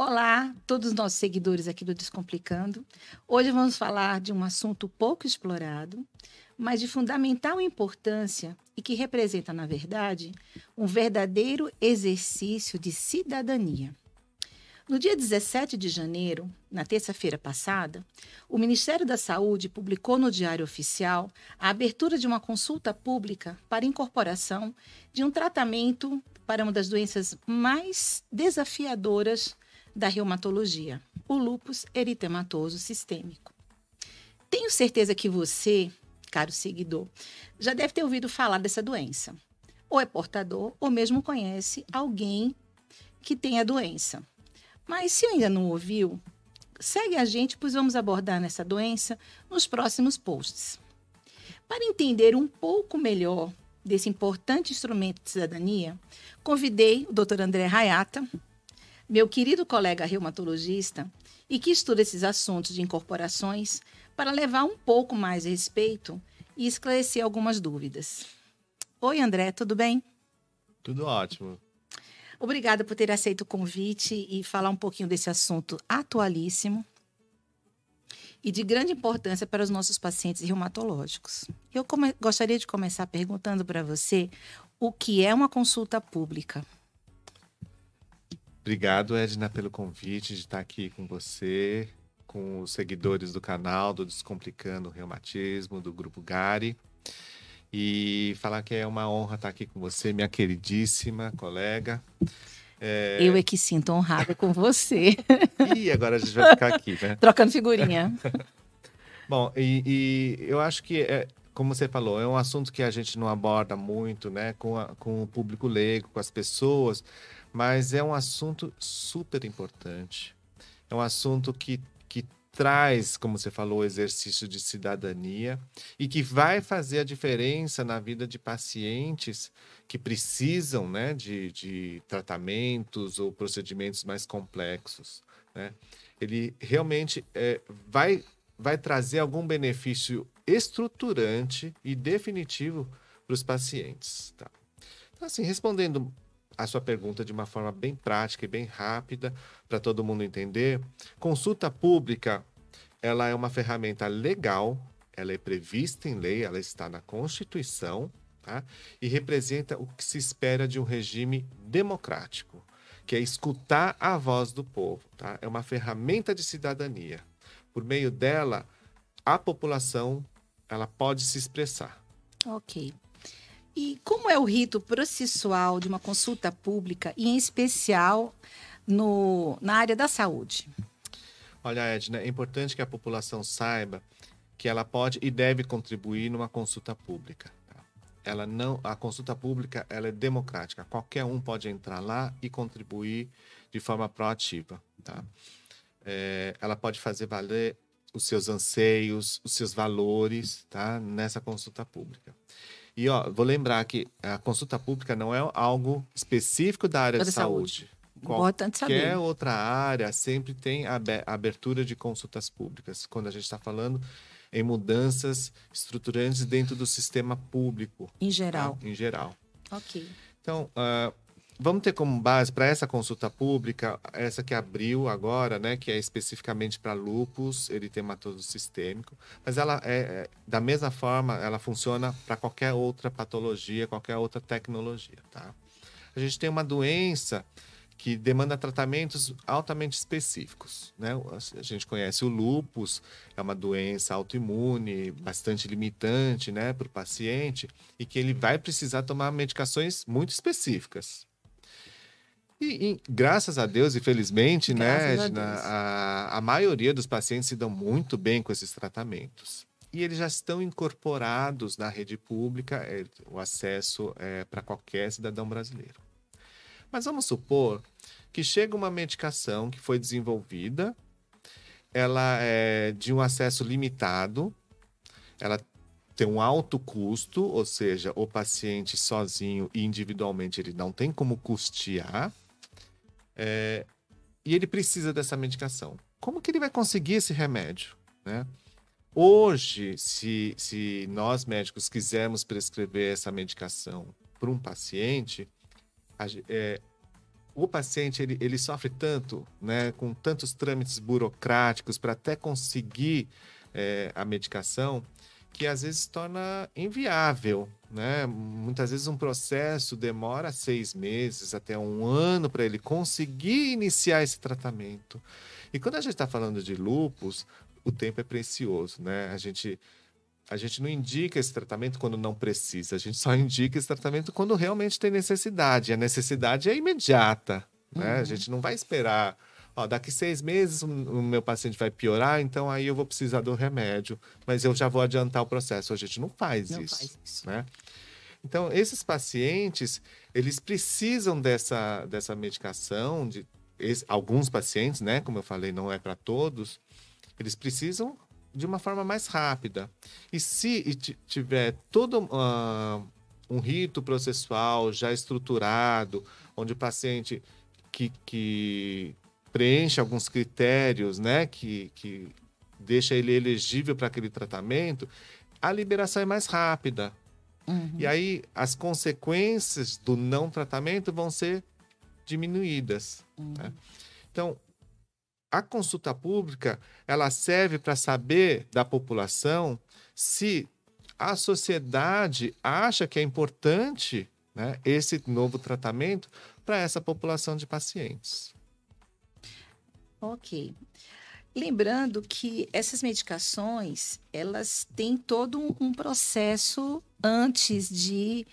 Olá, todos os nossos seguidores aqui do Descomplicando. Hoje vamos falar de um assunto pouco explorado, mas de fundamental importância e que representa, na verdade, um verdadeiro exercício de cidadania. No dia 17 de janeiro, na terça-feira passada, o Ministério da Saúde publicou no Diário Oficial a abertura de uma consulta pública para incorporação de um tratamento para uma das doenças mais desafiadoras da reumatologia, o lúpus eritematoso sistêmico. Tenho certeza que você, caro seguidor, já deve ter ouvido falar dessa doença. Ou é portador, ou mesmo conhece alguém que tem a doença. Mas se ainda não ouviu, segue a gente, pois vamos abordar nessa doença nos próximos posts. Para entender um pouco melhor desse importante instrumento de cidadania, convidei o Dr. André Hayata, meu querido colega reumatologista e que estuda esses assuntos de incorporações, para levar um pouco mais a respeito e esclarecer algumas dúvidas. Oi, André, tudo bem? Tudo ótimo. Obrigada por ter aceito o convite e falar um pouquinho desse assunto atualíssimo e de grande importância para os nossos pacientes reumatológicos. Eu gostaria de começar perguntando para você o que é uma consulta pública. Obrigado, Edna, pelo convite de estar aqui com você, com os seguidores do canal do Descomplicando o Reumatismo, do Grupo Gari. E falar que é uma honra estar aqui com você, minha queridíssima colega. Eu é que sinto honrada com você. E agora a gente vai ficar aqui, né? Trocando figurinha. Bom, e eu acho que, como você falou, é um assunto que a gente não aborda muito, né, com o público leigo, com as pessoas, mas é um assunto super importante. É um assunto que traz, como você falou, o exercício de cidadania e que vai fazer a diferença na vida de pacientes que precisam, né, de tratamentos ou procedimentos mais complexos, né? Ele realmente vai trazer algum benefício estruturante e definitivo para os pacientes, tá? Então, assim, respondendo a sua pergunta de uma forma bem prática e bem rápida, para todo mundo entender, consulta pública, ela é uma ferramenta legal, ela é prevista em lei, ela está na Constituição, tá? E representa o que se espera de um regime democrático, que é escutar a voz do povo, tá? É uma ferramenta de cidadania. Por meio dela, a população ela pode se expressar. Ok. E como é o rito processual de uma consulta pública, e em especial na área da saúde? Olha, Edna, é importante que a população saiba que ela pode e deve contribuir numa consulta pública. Tá? A consulta pública ela é democrática. Qualquer um pode entrar lá e contribuir de forma proativa. Tá? Ela pode fazer valer os seus anseios, os seus valores, tá? Nessa consulta pública. E vou lembrar que a consulta pública não é algo específico da área de saúde. Importante saber. Qualquer outra área sempre tem a abertura de consultas públicas, quando a gente está falando em mudanças estruturantes dentro do sistema público. Em geral. Tá? Em geral. Ok. Então, vamos ter como base para essa consulta pública, essa que abriu agora, né, que é especificamente para lúpus eritematoso sistêmico, mas ela da mesma forma, ela funciona para qualquer outra patologia, qualquer outra tecnologia, tá? A gente tem uma doença que demanda tratamentos altamente específicos, né? A gente conhece o lúpus, é uma doença autoimune, bastante limitante, né, para o paciente, e que ele vai precisar tomar medicações muito específicas. E graças a Deus e felizmente, né, a maioria dos pacientes se dão muito bem com esses tratamentos. E eles já estão incorporados na rede pública, o acesso para qualquer cidadão brasileiro. Mas vamos supor que chega uma medicação que foi desenvolvida, ela é de um acesso limitado, ela tem um alto custo, ou seja, o paciente sozinho e individualmente ele não tem como custear, e ele precisa dessa medicação. Como que ele vai conseguir esse remédio, né? Hoje, se nós médicos quisermos prescrever essa medicação para um paciente, o paciente ele sofre tanto, né, com tantos trâmites burocráticos para até conseguir a medicação, que às vezes se torna inviável, né? Muitas vezes um processo demora 6 meses até 1 ano para ele conseguir iniciar esse tratamento. E quando a gente está falando de lúpus, o tempo é precioso, né? A gente não indica esse tratamento quando não precisa, a gente só indica esse tratamento quando realmente tem necessidade. A necessidade é imediata, né? A gente não vai esperar, ó, daqui 6 meses o meu paciente vai piorar, então aí eu vou precisar do remédio, mas eu já vou adiantar o processo. A gente não faz isso, né? Então, esses pacientes, eles precisam dessa medicação, alguns pacientes, né? Como eu falei, não é para todos, eles precisam de uma forma mais rápida. E se tiver todo um rito processual já estruturado, onde o paciente que preenche alguns critérios, né, que deixa ele elegível para aquele tratamento, a liberação é mais rápida. E aí as consequências do não tratamento vão ser diminuídas, né? Então, a consulta pública, ela serve para saber da população se a sociedade acha que é importante, né, esse novo tratamento para essa população de pacientes. Ok. Lembrando que essas medicações, elas têm todo um processo antes de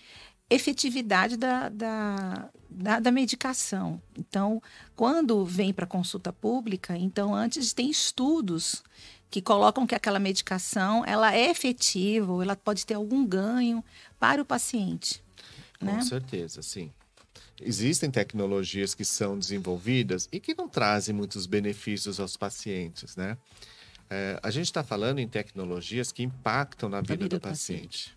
efetividade da medicação. Então, quando vem para consulta pública, então antes tem estudos que colocam que aquela medicação ela é efetiva, ou ela pode ter algum ganho para o paciente. Né? Com certeza, sim. Existem tecnologias que são desenvolvidas e que não trazem muitos benefícios aos pacientes, né? A gente está falando em tecnologias que impactam na vida do paciente.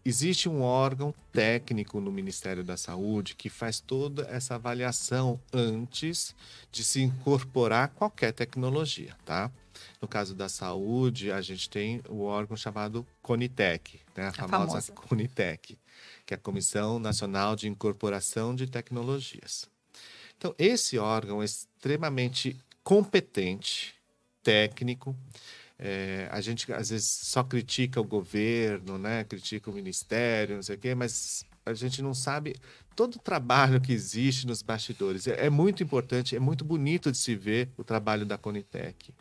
Existe um órgão técnico no Ministério da Saúde que faz toda essa avaliação antes de se incorporar qualquer tecnologia, tá? No caso da saúde, a gente tem o órgão chamado CONITEC, né? A famosa CONITEC, que é a Comissão Nacional de Incorporação de Tecnologias. Então, esse órgão é extremamente competente, técnico. A gente, às vezes, só critica o governo, né? Critica o ministério, não sei o quê, mas a gente não sabe todo o trabalho que existe nos bastidores. É muito importante, é muito bonito de se ver o trabalho da CONITEC.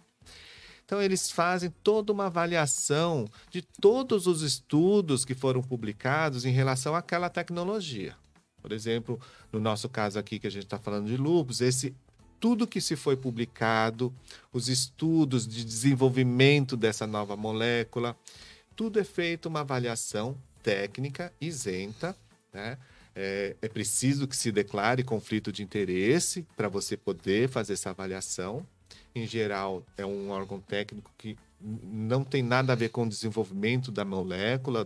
Então, eles fazem toda uma avaliação de todos os estudos que foram publicados em relação àquela tecnologia. Por exemplo, no nosso caso aqui, que a gente está falando de lúpus, tudo que se foi publicado, os estudos de desenvolvimento dessa nova molécula, tudo é feito uma avaliação técnica isenta, né? É preciso que se declare conflito de interesse para você poder fazer essa avaliação. Em geral, é um órgão técnico que não tem nada a ver com o desenvolvimento da molécula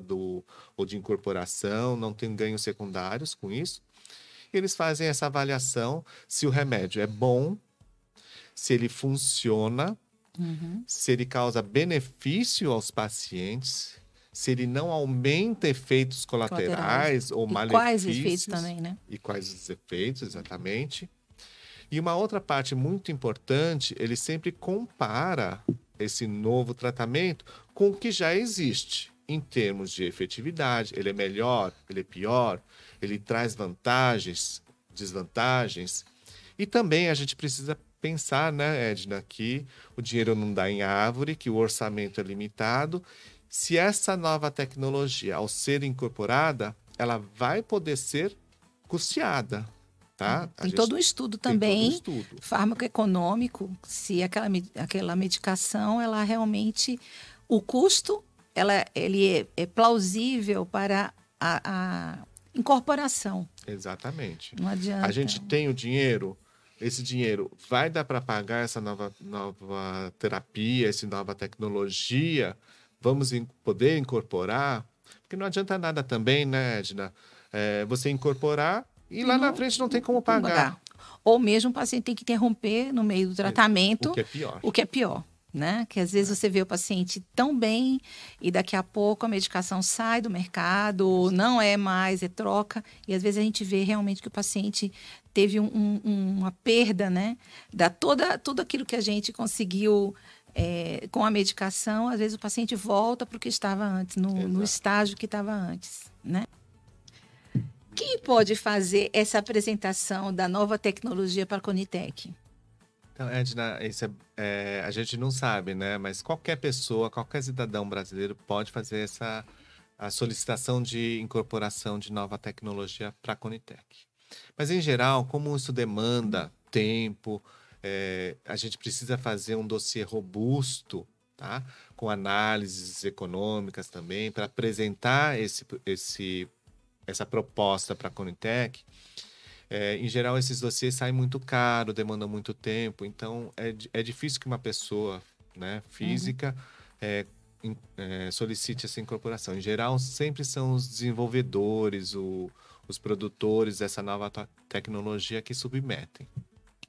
ou de incorporação, não tem ganhos secundários com isso. Eles fazem essa avaliação se o remédio é bom, se ele funciona, se ele causa benefício aos pacientes, se ele não aumenta efeitos colaterais ou malefícios. E quais efeitos também, né? E quais os efeitos, exatamente. E uma outra parte muito importante, ele sempre compara esse novo tratamento com o que já existe, em termos de efetividade. Ele é melhor, ele é pior, ele traz vantagens, desvantagens. E também a gente precisa pensar, né, Edna, que o dinheiro não dá em árvore, que o orçamento é limitado. Se essa nova tecnologia, ao ser incorporada, ela vai poder ser custeada. Tá? Tem todo um estudo também, farmacoeconômico, se aquela medicação, ela realmente, o custo, ele é plausível para a incorporação. Exatamente. Não adianta. A gente tem o dinheiro, esse dinheiro vai dar para pagar essa nova terapia, essa nova tecnologia, vamos poder incorporar, porque não adianta nada também, né, Edna? Você incorporar e lá na frente não tem como pagar. Ou mesmo o paciente tem que interromper no meio do tratamento. O que é pior. O que é pior. né? Que às vezes você vê o paciente tão bem e daqui a pouco a medicação sai do mercado, não é mais, é troca. E às vezes a gente vê realmente que o paciente teve uma perda, né? Tudo aquilo que a gente conseguiu com a medicação, às vezes o paciente volta para o que estava antes, no estágio que estava antes, né? Quem pode fazer essa apresentação da nova tecnologia para a Conitec? Então, Edna, a gente não sabe, né? Mas qualquer pessoa, qualquer cidadão brasileiro pode fazer a solicitação de incorporação de nova tecnologia para a Conitec. Mas, em geral, como isso demanda tempo, a gente precisa fazer um dossiê robusto, tá? Com análises econômicas também, para apresentar essa proposta para a Conitec. Em geral, esses dossiês saem muito caro, demandam muito tempo, então é difícil que uma pessoa, né, física solicite essa incorporação. Em geral, sempre são os desenvolvedores, os produtores dessa nova tecnologia que submetem.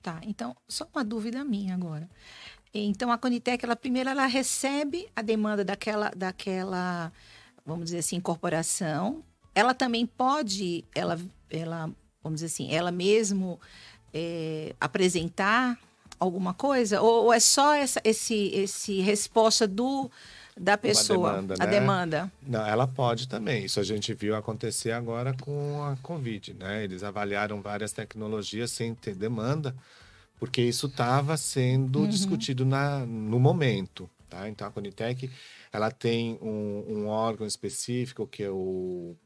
Tá, então, só uma dúvida minha agora. Então, a Conitec, ela recebe a demanda daquela, vamos dizer assim, incorporação. Ela também pode, vamos dizer assim, ela mesmo apresentar alguma coisa? Ou é só esse resposta da pessoa, demanda, a né? demanda? Não, ela pode também. Isso a gente viu acontecer agora com a Covid, né? Eles avaliaram várias tecnologias sem ter demanda, porque isso estava sendo discutido no momento, tá? Então, a Conitec, ela tem um órgão específico, que é o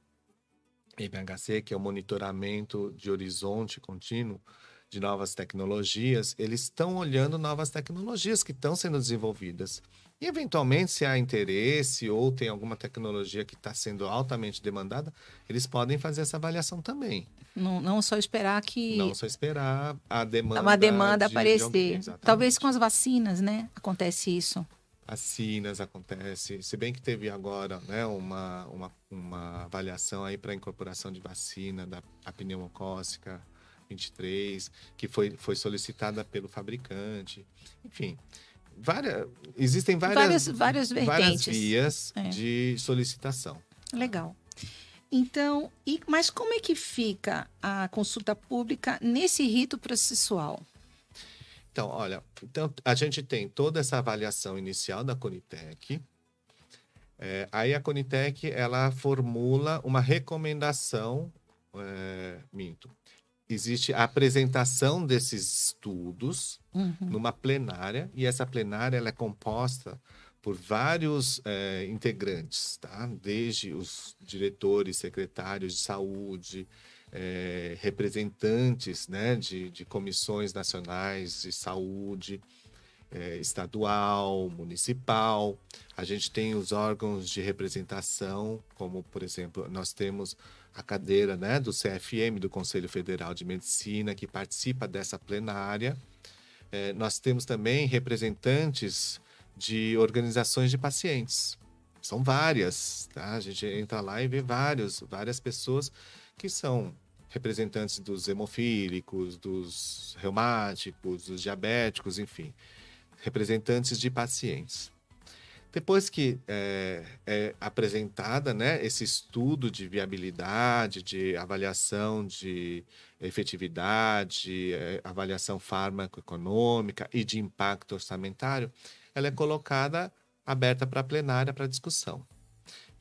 MHC, que é o monitoramento de horizonte contínuo de novas tecnologias. Eles estão olhando novas tecnologias que estão sendo desenvolvidas. E, eventualmente, se há interesse ou tem alguma tecnologia que está sendo altamente demandada, eles podem fazer essa avaliação também. Não só esperar que... Não só esperar a demanda... Uma demanda aparecer. alguém, Talvez com as vacinas, né? Acontece isso. Vacinas acontece, se bem que teve agora, né, uma avaliação aí para a incorporação de vacina da pneumocócica 23, que foi solicitada pelo fabricante. Enfim, existem várias vertentes. vias de solicitação. Legal. Então, mas como é que fica a consulta pública nesse rito processual? Então, olha, a gente tem toda essa avaliação inicial da Conitec. Aí a Conitec, ela formula uma recomendação, existe a apresentação desses estudos numa plenária, e essa plenária ela é composta por vários integrantes, tá? Desde os diretores, secretários de saúde, representantes, né, de comissões nacionais de saúde, estadual, municipal. A gente tem os órgãos de representação, como, por exemplo, nós temos a cadeira, né, do CFM, do Conselho Federal de Medicina, que participa dessa plenária. Nós temos também representantes de organizações de pacientes. São várias, tá? A gente entra lá e vê várias pessoas que são representantes dos hemofílicos, dos reumáticos, dos diabéticos, enfim, representantes de pacientes. Depois que é apresentada, né, esse estudo de viabilidade, de avaliação de efetividade, avaliação farmacoeconômica e de impacto orçamentário, ela é colocada aberta para a plenária para discussão.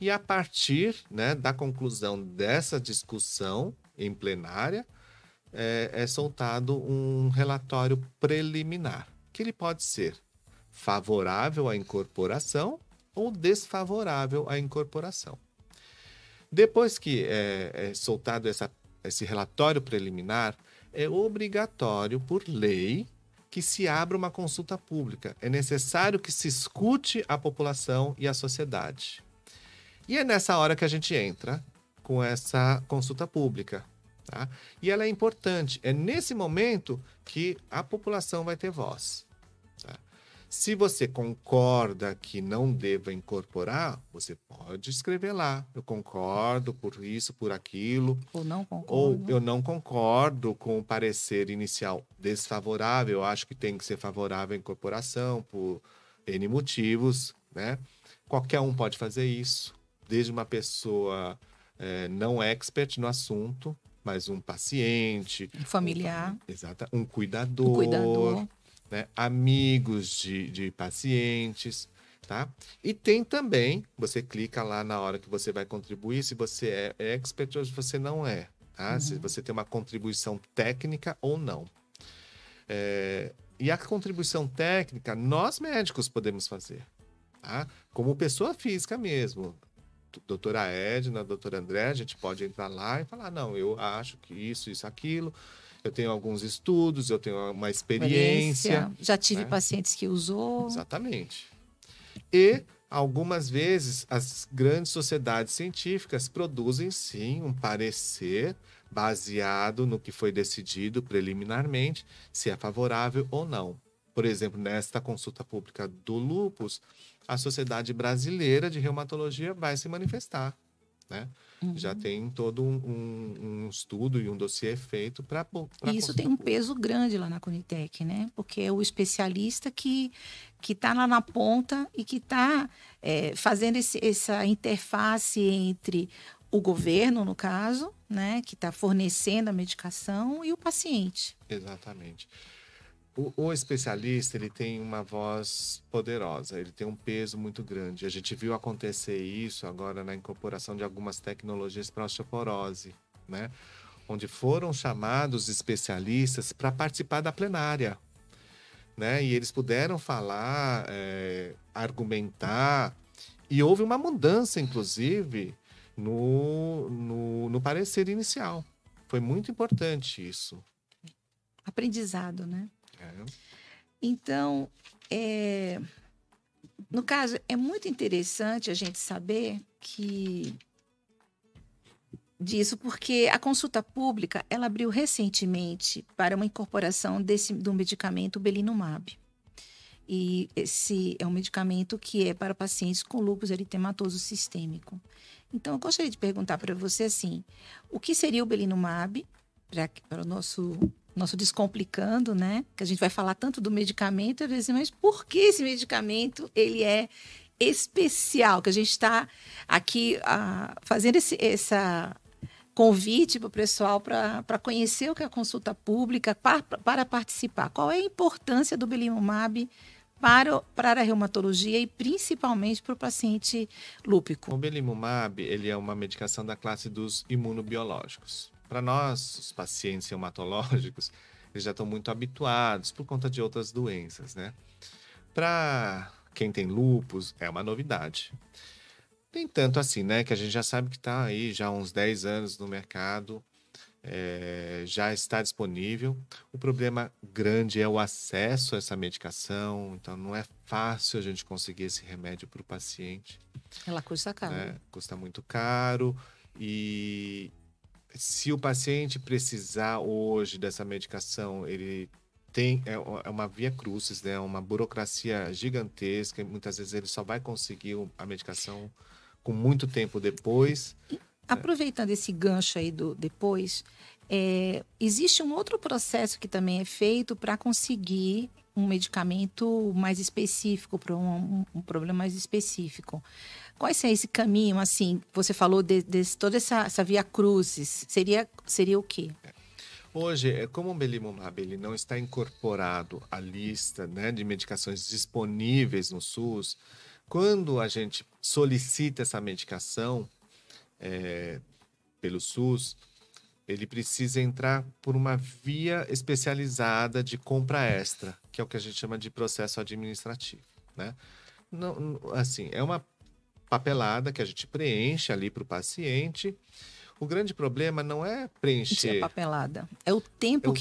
E a partir, né, da conclusão dessa discussão em plenária, é soltado um relatório preliminar, que ele pode ser favorável à incorporação ou desfavorável à incorporação. Depois que é soltado esse relatório preliminar, é obrigatório, por lei, que se abra uma consulta pública. É necessário que se escute a população e a sociedade. E é nessa hora que a gente entra com essa consulta pública, tá? E ela é importante. É nesse momento que a população vai ter voz, tá? Se você concorda que não deva incorporar, você pode escrever lá. Eu concordo por isso, por aquilo. Ou não concordo. Ou eu não concordo com o parecer inicial desfavorável. Eu acho que tem que ser favorável à incorporação por N motivos, né? Qualquer um pode fazer isso, desde uma pessoa não expert no assunto, mas um paciente, Familiar, um um cuidador, cuidador. né? Amigos de pacientes, tá? E tem também, você clica lá na hora que você vai contribuir, se você é expert ou se você não é, tá? Se você tem uma contribuição técnica ou não. E a contribuição técnica, nós médicos podemos fazer, tá? Como pessoa física mesmo. Doutora Edna, doutora André, a gente pode entrar lá e falar, não, eu acho que isso, aquilo, eu tenho alguns estudos, eu tenho uma experiência. Já tive né? pacientes que usou. Exatamente. E, algumas vezes, as grandes sociedades científicas produzem, sim, um parecer baseado no que foi decidido preliminarmente, se é favorável ou não. Por exemplo, nesta consulta pública do lúpus, a Sociedade Brasileira de Reumatologia vai se manifestar, né? Já tem todo um estudo e um dossiê feito para E isso tem um peso grande lá na Conitec, né? Porque é o especialista que está lá na ponta e que está fazendo essa interface entre o governo, no caso, né? Que está fornecendo a medicação, e o paciente. Exatamente. O especialista, ele tem uma voz poderosa, ele tem um peso muito grande. A gente viu acontecer isso agora na incorporação de algumas tecnologias para osteoporose, né? Onde foram chamados especialistas para participar da plenária, né? E eles puderam falar, argumentar, e houve uma mudança, inclusive, no parecer inicial. Foi muito importante isso. Aprendizado, né? Então, no caso, é muito interessante a gente saber disso, porque a consulta pública, ela abriu recentemente para uma incorporação do medicamento Belimumab. E esse é um medicamento que é para pacientes com lúpus eritematoso sistêmico. Então, eu gostaria de perguntar para você, assim, o que seria o Belimumab, para o nosso descomplicando, né? Que a gente vai falar tanto do medicamento, às vezes, mas por que esse medicamento ele é especial? Que a gente está aqui fazendo essa convite para o pessoal para conhecer o que é a consulta pública, para participar. Qual é a importância do Belimumab para a reumatologia e principalmente para o paciente lúpico? O Belimumab, ele é uma medicação da classe dos imunobiológicos. Para nós, os pacientes reumatológicos, eles já estão muito habituados por conta de outras doenças, né? Para quem tem lúpus, é uma novidade. Tem tanto assim, né? Que a gente já sabe que está aí já há uns 10 anos no mercado, já está disponível. O problema grande é o acesso a essa medicação, então não é fácil a gente conseguir esse remédio para o paciente. Ela custa caro. Né? Custa muito caro e se o paciente precisar hoje dessa medicação, ele tem uma via crucis, né? Uma burocracia gigantesca, e muitas vezes ele só vai conseguir a medicação com muito tempo depois. Aproveitando esse gancho aí do depois, existe um outro processo que também é feito para conseguir um medicamento mais específico, para um problema mais específico. Qual é esse caminho, assim, você falou de toda essa via crucis, seria o quê? Hoje, como o Belimumab ele não está incorporado à lista, né, de medicações disponíveis no SUS, quando a gente solicita essa medicação pelo SUS, ele precisa entrar por uma via especializada de compra extra, que é o que a gente chama de processo administrativo, né? Não, assim, é uma papelada que a gente preenche ali para o paciente. O grande problema não é preencher. Isso é papelada. É o tempo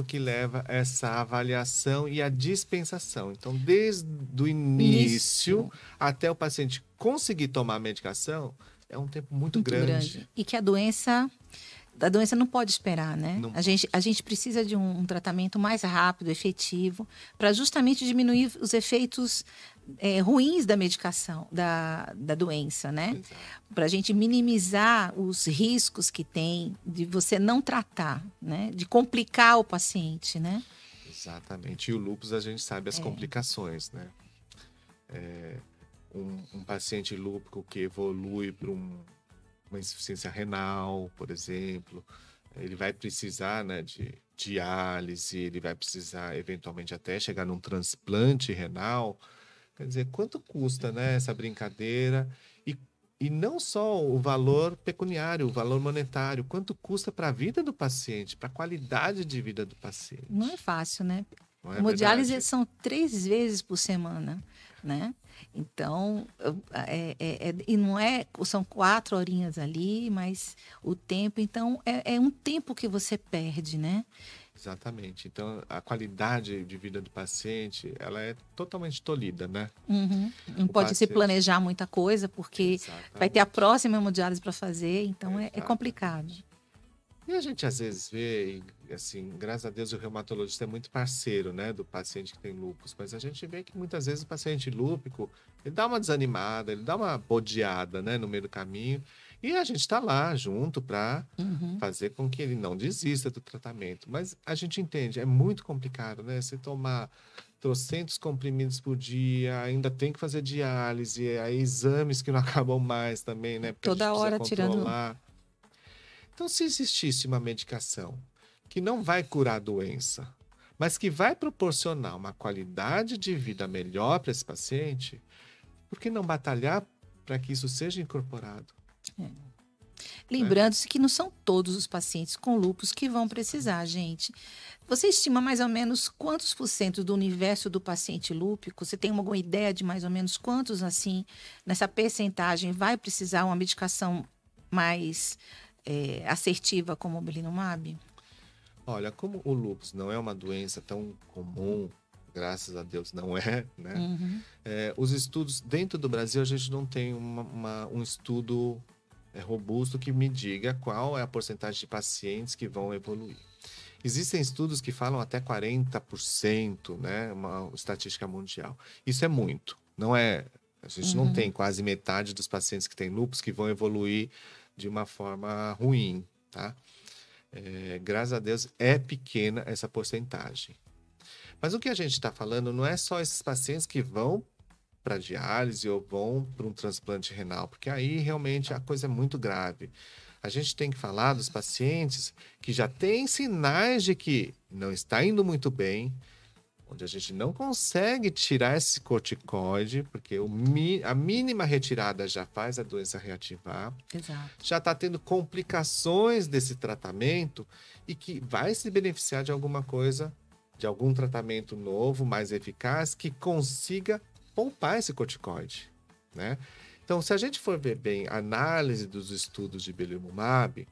que leva essa avaliação e a dispensação. Então, desde o início até o paciente conseguir tomar a medicação, é um tempo muito grande. E que a doença não pode esperar, né? A gente precisa de um tratamento mais rápido, efetivo, para justamente diminuir os efeitos ruins da medicação, da doença, né? Para a gente minimizar os riscos que tem de você não tratar, né? De complicar o paciente, né? Exatamente. E o lúpus, a gente sabe as complicações, né? um paciente lúpico que evolui para uma insuficiência renal, por exemplo, ele vai precisar, né, de diálise, ele vai precisar eventualmente até chegar num transplante renal. Quer dizer, quanto custa, né, essa brincadeira? E não só o valor pecuniário, o valor monetário, quanto custa para a vida do paciente, para a qualidade de vida do paciente. Não é fácil, né? Não é Hemodiálise verdade? são 3 vezes por semana, né? Então, e não é, são 4 horinhas ali, mas o tempo, então, é um tempo que você perde, né? Exatamente. Então, a qualidade de vida do paciente, ela é totalmente tolhida, né? Uhum. Não O pode se paciente... planejar muita coisa, porque vai ter a Exatamente. próxima hemodiálise para fazer, então é Exatamente. complicado. E a gente às vezes vê, e, assim, graças a Deus o reumatologista é muito parceiro, né, do paciente que tem lúpus, mas a gente vê que muitas vezes o paciente lúpico, ele dá uma desanimada, ele dá uma bodeada, né, no meio do caminho, e a gente está lá junto para Uhum. fazer com que ele não desista do tratamento. Mas a gente entende, é muito complicado, né, você tomar trocentos comprimidos por dia, ainda tem que fazer diálise, aí exames que não acabam mais também, né, porque a gente Toda precisa hora tirando. controlar. Então, se existisse uma medicação que não vai curar a doença, mas que vai proporcionar uma qualidade de vida melhor para esse paciente, por que não batalhar para que isso seja incorporado? Né? Lembrando-se que não são todos os pacientes com lúpus que vão precisar, gente. Você estima mais ou menos quantos por cento do universo do paciente lúpico? Você tem alguma ideia de mais ou menos quantos, assim, nessa percentagem, vai precisar uma medicação mais assertiva como o belimumab? Olha, como o lúpus não é uma doença tão comum, graças a Deus não é, né? Uhum. Os estudos dentro do Brasil, a gente não tem um estudo robusto que me diga qual é a porcentagem de pacientes que vão evoluir. Existem estudos que falam até 40%, né? Uma estatística mundial. Isso é muito. Não é. A gente não tem Uhum. quase metade dos pacientes que têm lúpus que vão evoluir de uma forma ruim, tá? Graças a Deus é pequena essa porcentagem. Mas o que a gente está falando não é só esses pacientes que vão para diálise ou vão para um transplante renal, porque aí realmente a coisa é muito grave. A gente tem que falar dos pacientes que já têm sinais de que não está indo muito bem, onde a gente não consegue tirar esse corticoide, porque a mínima retirada já faz a doença reativar, Exato. já está tendo complicações desse tratamento e que vai se beneficiar de alguma coisa, de algum tratamento novo, mais eficaz, que consiga poupar esse corticoide, né? Então, se a gente for ver bem a análise dos estudos de belimumab,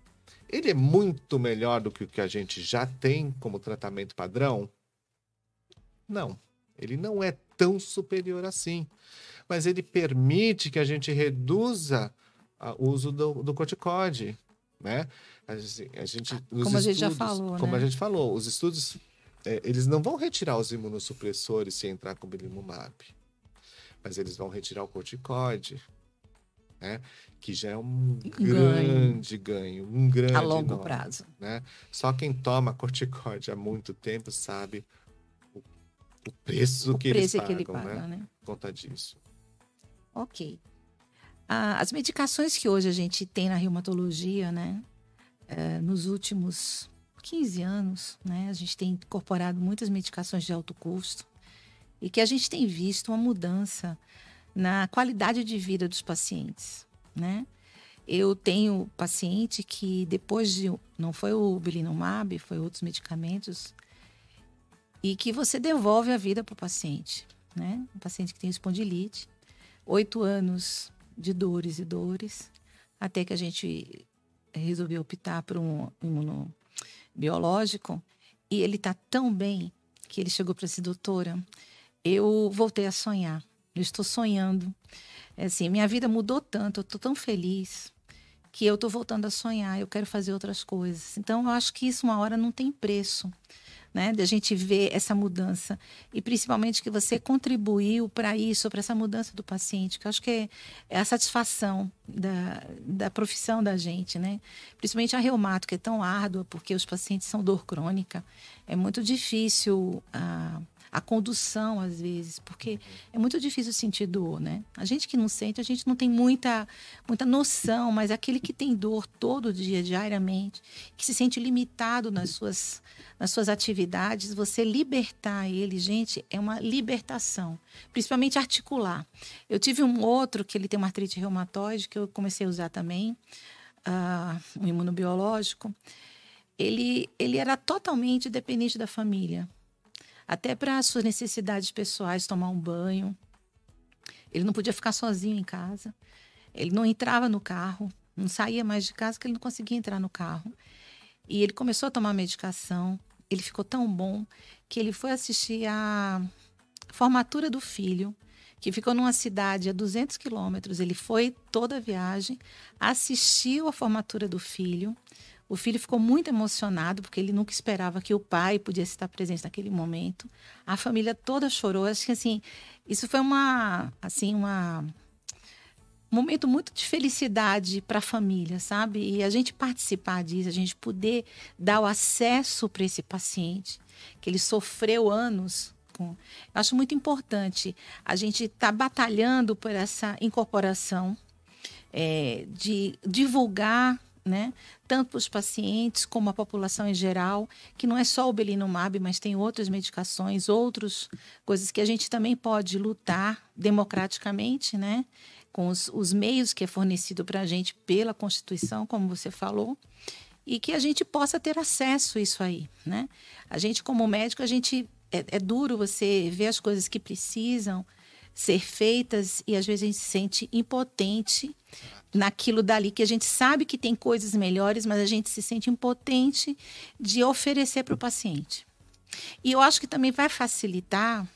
ele é muito melhor do que o que a gente já tem como tratamento padrão? Não, ele não é tão superior assim, mas ele permite que a gente reduza o uso do corticoide, né? Como a gente já falou, como a né? gente falou, os estudos, eles não vão retirar os imunossupressores se entrar com belimumab, mas eles vão retirar o corticoide, né? Que já é um Ganho grande ganho, a grande, longo enorme, prazo. né? Só quem toma corticoide há muito tempo sabe o preço O que eles preço é que ele pagam, né? paga, né? Por conta disso. Ok. As medicações que hoje a gente tem na reumatologia, né? Nos últimos 15 anos, né? A gente tem incorporado muitas medicações de alto custo e que a gente tem visto uma mudança na qualidade de vida dos pacientes, né? Eu tenho paciente que depois de... Não foi o belimumab, foi outros medicamentos e que você devolve a vida para o paciente, né? Um paciente que tem espondilite, 8 anos de dores e dores, até que a gente resolveu optar por um imunobiológico e ele está tão bem que ele chegou para essa doutora, eu voltei a sonhar, eu estou sonhando. Assim, minha vida mudou tanto, eu estou tão feliz que eu estou voltando a sonhar, eu quero fazer outras coisas. Então, eu acho que isso uma hora não tem preço, né? De a gente ver essa mudança e principalmente que você contribuiu para isso, para essa mudança do paciente, que eu acho que é a satisfação da profissão da gente, né? Principalmente a reumato, que é tão árdua, porque os pacientes são dor crônica. É muito difícil a condução, às vezes, porque é muito difícil sentir dor, né? A gente que não sente, a gente não tem muita noção, mas aquele que tem dor todo dia, diariamente, que se sente limitado nas suas atividades, você libertar ele, gente, é uma libertação, principalmente articular. Eu tive um outro que ele tem uma artrite reumatoide, que eu comecei a usar também, um imunobiológico. Ele era totalmente dependente da família. Até para as suas necessidades pessoais, tomar um banho. Ele não podia ficar sozinho em casa. Ele não entrava no carro, não saía mais de casa porque ele não conseguia entrar no carro. E ele começou a tomar medicação. Ele ficou tão bom que ele foi assistir a formatura do filho, que ficou numa cidade a 200 quilômetros. Ele foi toda a viagem, assistiu a formatura do filho. O filho ficou muito emocionado, porque ele nunca esperava que o pai pudesse estar presente naquele momento. A família toda chorou. Acho que, assim, isso foi um momento muito de felicidade para a família, sabe? E a gente participar disso, a gente poder dar o acesso para esse paciente, que ele sofreu anos com... Eu acho muito importante a gente estar batalhando por essa incorporação, de divulgar, né, tanto para os pacientes como a população em geral, que não é só o belimumab, mas tem outras medicações, outras coisas que a gente também pode lutar democraticamente, né, com os meios que é fornecido para a gente pela Constituição, como você falou, e que a gente possa ter acesso a isso aí, né? A gente, como médico, é duro você ver as coisas que precisam ser feitas e às vezes a gente se sente impotente naquilo dali, que a gente sabe que tem coisas melhores, mas a gente se sente impotente de oferecer para o paciente. E eu acho que também vai facilitar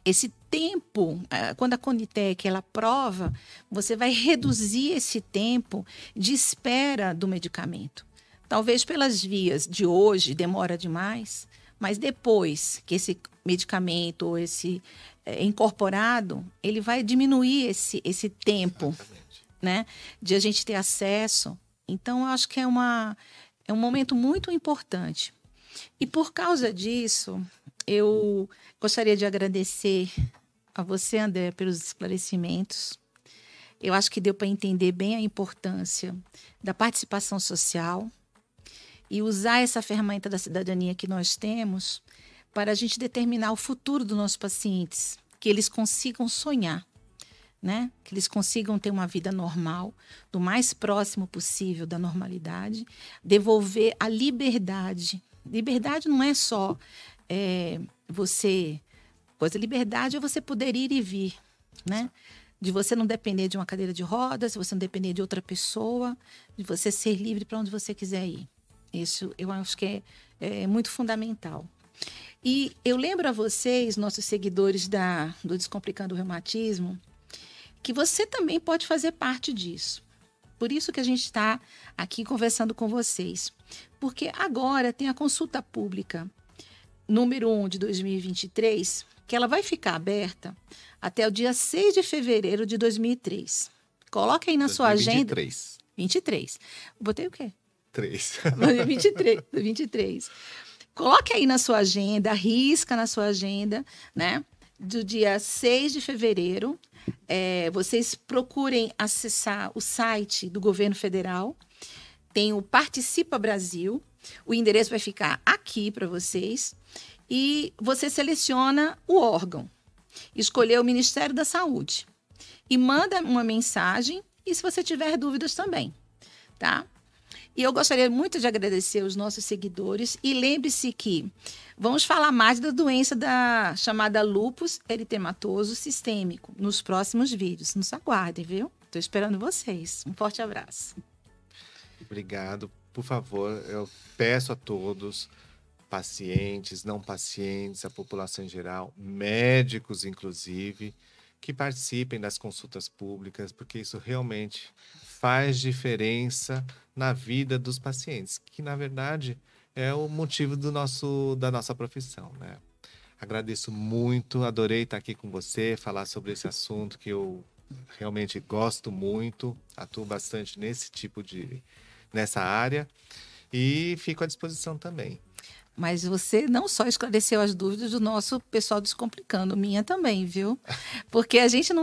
esse tempo, quando a Conitec ela aprova, você vai reduzir esse tempo de espera do medicamento. Talvez pelas vias de hoje demora demais, mas depois que esse medicamento ou esse incorporado, ele vai diminuir esse tempo. Exatamente. Né, de a gente ter acesso. Então, eu acho que é um momento muito importante. E por causa disso, eu gostaria de agradecer a você, André, pelos esclarecimentos. Eu acho que deu para entender bem a importância da participação social e usar essa ferramenta da cidadania que nós temos para a gente determinar o futuro dos nossos pacientes, que eles consigam sonhar, né? Que eles consigam ter uma vida normal, do mais próximo possível da normalidade, devolver a liberdade. Liberdade não é só liberdade é você poder ir e vir, né? De você não depender de uma cadeira de rodas, de você não depender de outra pessoa, de você ser livre para onde você quiser ir. Isso eu acho que é muito fundamental. E eu lembro a vocês, nossos seguidores do Descomplicando o Reumatismo, que você também pode fazer parte disso. Por isso que a gente está aqui conversando com vocês. Porque agora tem a consulta pública número 1 de 2023, que ela vai ficar aberta até o dia 6 de fevereiro de 2003. Coloca aí na sua agenda. 23. Botei o quê? 3. 23. Coloque aí na sua agenda, arrisca na sua agenda, né? Do dia 6 de fevereiro. Vocês procurem acessar o site do governo federal. Tem o Participa Brasil. O endereço vai ficar aqui para vocês. E você seleciona o órgão. Escolher o Ministério da Saúde. E manda uma mensagem. E se você tiver dúvidas também, tá? E eu gostaria muito de agradecer os nossos seguidores. E lembre-se que vamos falar mais da doença chamada lúpus eritematoso sistêmico nos próximos vídeos. Nos aguardem, viu? Estou esperando vocês. Um forte abraço. Obrigado. Por favor, eu peço a todos, pacientes, não pacientes, a população em geral, médicos inclusive, que participem das consultas públicas, porque isso realmente faz diferença na vida dos pacientes, que na verdade é o motivo da nossa profissão, né? Agradeço muito, adorei estar aqui com você, falar sobre esse assunto que eu realmente gosto muito, atuo bastante nessa área e fico à disposição também. Mas você não só esclareceu as dúvidas do nosso pessoal Descomplicando, minha também, viu? Porque a gente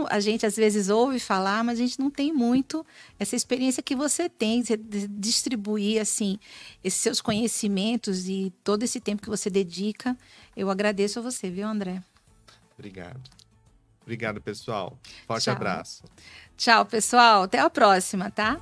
às vezes ouve falar, mas a gente não tem muito essa experiência que você tem, de distribuir assim esses seus conhecimentos e todo esse tempo que você dedica. Eu agradeço a você, viu, André? Obrigado. Obrigado, pessoal. Forte Tchau. abraço. Tchau, pessoal. Até a próxima, tá?